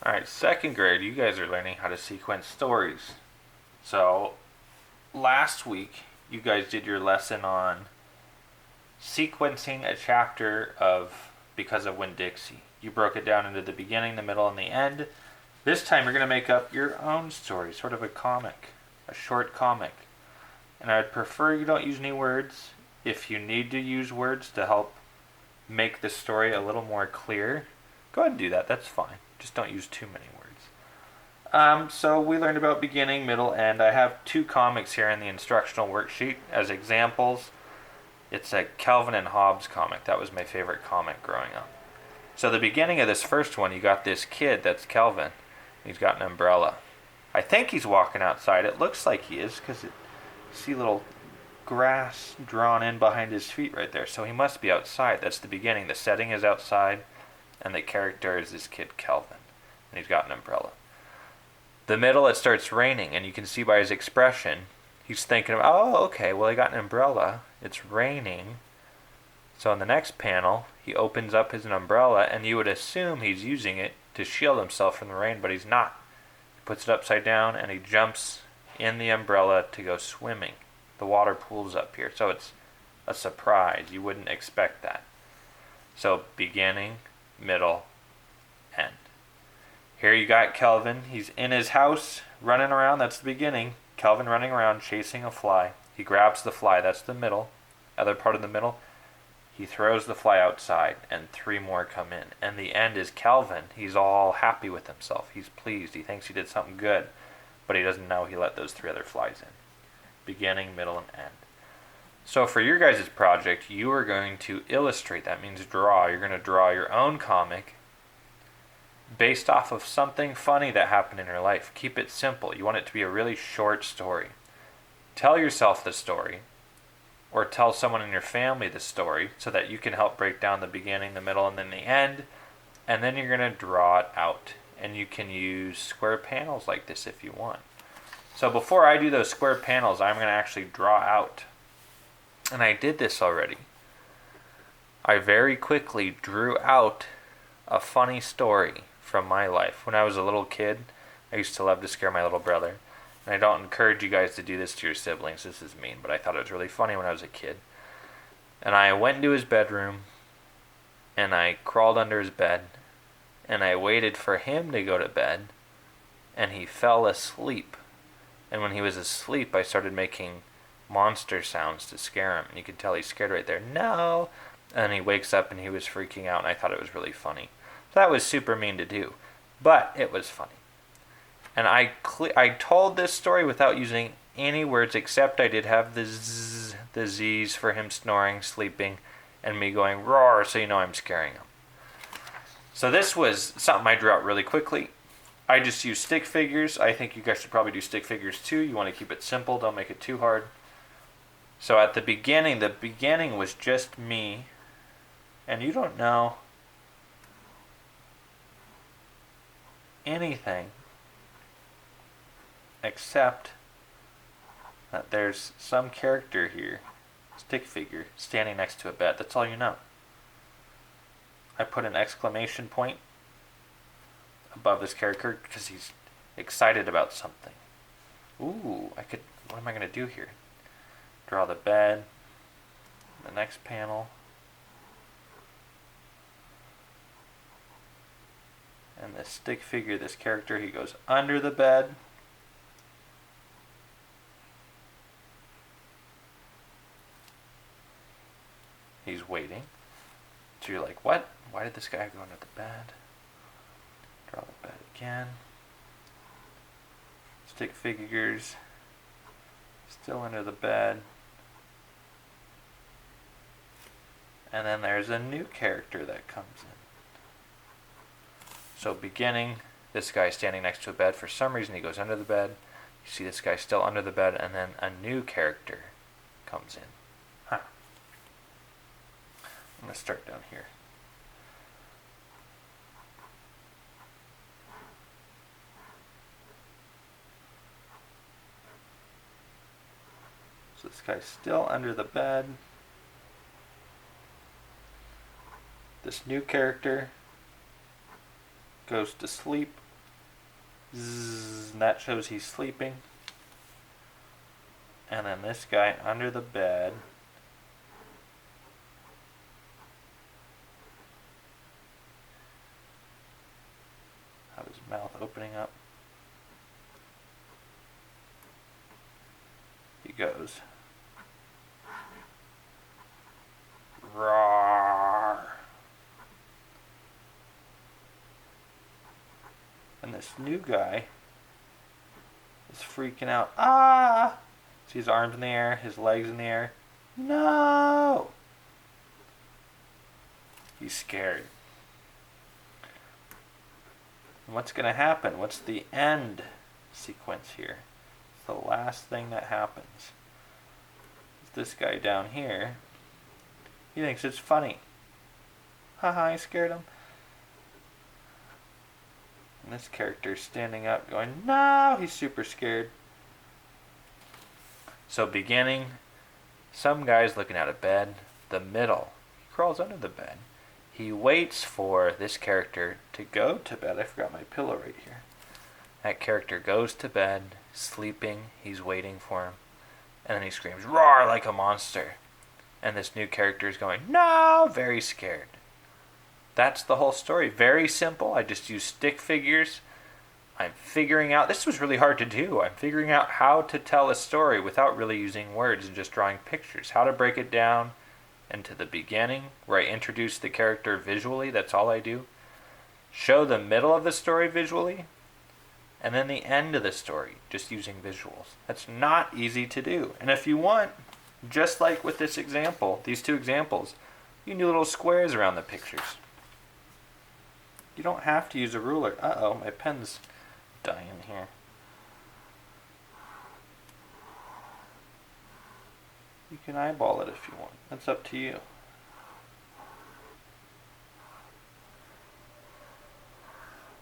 Alright, second grade, you guys are learning how to sequence stories. So, last week, you guys did your lesson on sequencing a chapter of Because of Winn-Dixie. You broke it down into the beginning, the middle, and the end. This time, you're going to make up your own story, sort of a comic, a short comic. And I'd prefer you don't use any words. If you need to use words to help make the story a little more clear, go ahead and do that. That's fine. Just don't use too many words. So we learned about beginning, middle, end. I have two comics here in the instructional worksheet as examples. It's a Calvin and Hobbes comic. That was my favorite comic growing up. So the beginning of this first one, you got this kid, that's Calvin. He's got an umbrella. I think he's walking outside. It looks like he is because you see little grass drawn in behind his feet right there. So he must be outside. That's the beginning. The setting is outside, and the character is this kid Calvin. And he's got an umbrella. The middle, it starts raining, and you can see by his expression, he's thinking, oh, okay, well, he got an umbrella. It's raining. So in the next panel, he opens up his umbrella, and you would assume he's using it to shield himself from the rain, but he's not. He puts it upside down, and he jumps in the umbrella to go swimming. The water pools up here, so it's a surprise. You wouldn't expect that. So beginning, middle, end. Here you got Kelvin. He's in his house, running around. That's the beginning. Kelvin running around, chasing a fly. He grabs the fly. That's the middle. Other part of the middle. He throws the fly outside, and three more come in. And the end is Kelvin. He's all happy with himself. He's pleased. He thinks he did something good, but he doesn't know he let those three other flies in. Beginning, middle, and end. So for your guys' project, you are going to illustrate. That means draw. You're going to draw your own comic based off of something funny that happened in your life. Keep it simple. You want it to be a really short story. Tell yourself the story, or tell someone in your family the story so that you can help break down the beginning, the middle, and then the end. And then you're going to draw it out. And you can use square panels like this if you want. So before I do those square panels, I'm going to actually draw out. And I did this already. I very quickly drew out a funny story from my life. When I was a little kid, I used to love to scare my little brother. And I don't encourage you guys to do this to your siblings. This is mean, but I thought it was really funny when I was a kid. And I went into his bedroom, and I crawled under his bed, and I waited for him to go to bed, and he fell asleep. And when he was asleep, I started making monster sounds to scare him. And you could tell he's scared right there. No! And he wakes up and he was freaking out, and I thought it was really funny. So that was super mean to do, but it was funny. And I told this story without using any words, except I did have the Z's for him snoring, sleeping, and me going roar, so you know I'm scaring him. So this was something I drew out really quickly. I just used stick figures. I think you guys should probably do stick figures too. You want to keep it simple, don't make it too hard. So at the beginning was just me, and you don't know anything except that there's some character here, stick figure, standing next to a bed. That's all you know. I put an exclamation point above this character because he's excited about something. Ooh, what am I going to do here? Draw the bed, the next panel, and this stick figure, this character, he goes under the bed. He's waiting. So you're like, what? Why did this guy go under the bed? Draw the bed again. Stick figures. Still under the bed. And then there's a new character that comes in. So beginning, this guy standing next to a bed. For some reason he goes under the bed. You see this guy still under the bed, and then a new character comes in. Huh. I'm going to start down here. So this guy's still under the bed. This new character goes to sleep Zzz, and that shows he's sleeping. And then this guy under the bed. Have his mouth opening up. He goes. Roar. And this new guy is freaking out. Ah! See his arms in the air, his legs in the air. No! He's scared. And what's going to happen? What's the end sequence here? It's the last thing that happens. It's this guy down here. He thinks it's funny. Haha, I scared him. And this character's standing up going, no! He's super scared. So beginning, some guy's looking at a bed. The middle, he crawls under the bed. He waits for this character to go to bed. I forgot my pillow right here. That character goes to bed, sleeping. He's waiting for him. And then he screams, roar, like a monster. And this new character is going, no, very scared. That's the whole story. Very simple. I just use stick figures. I'm figuring out, this was really hard to do. I'm figuring out how to tell a story without really using words and just drawing pictures. How to break it down into the beginning, where I introduce the character visually. That's all I do. Show the middle of the story visually. And then the end of the story, just using visuals. That's not easy to do. And if you want, just like with this example, these two examples, you can do little squares around the pictures. You don't have to use a ruler. Uh-oh, my pen's dying here. You can eyeball it if you want. That's up to you.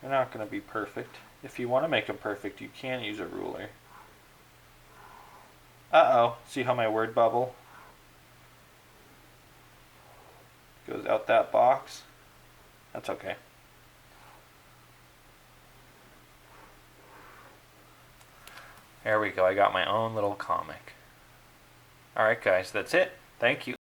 They're not going to be perfect. If you want to make them perfect, you can use a ruler. Uh-oh, see how my word bubble goes out that box? That's okay. There we go, I got my own little comic. Alright guys, that's it. Thank you.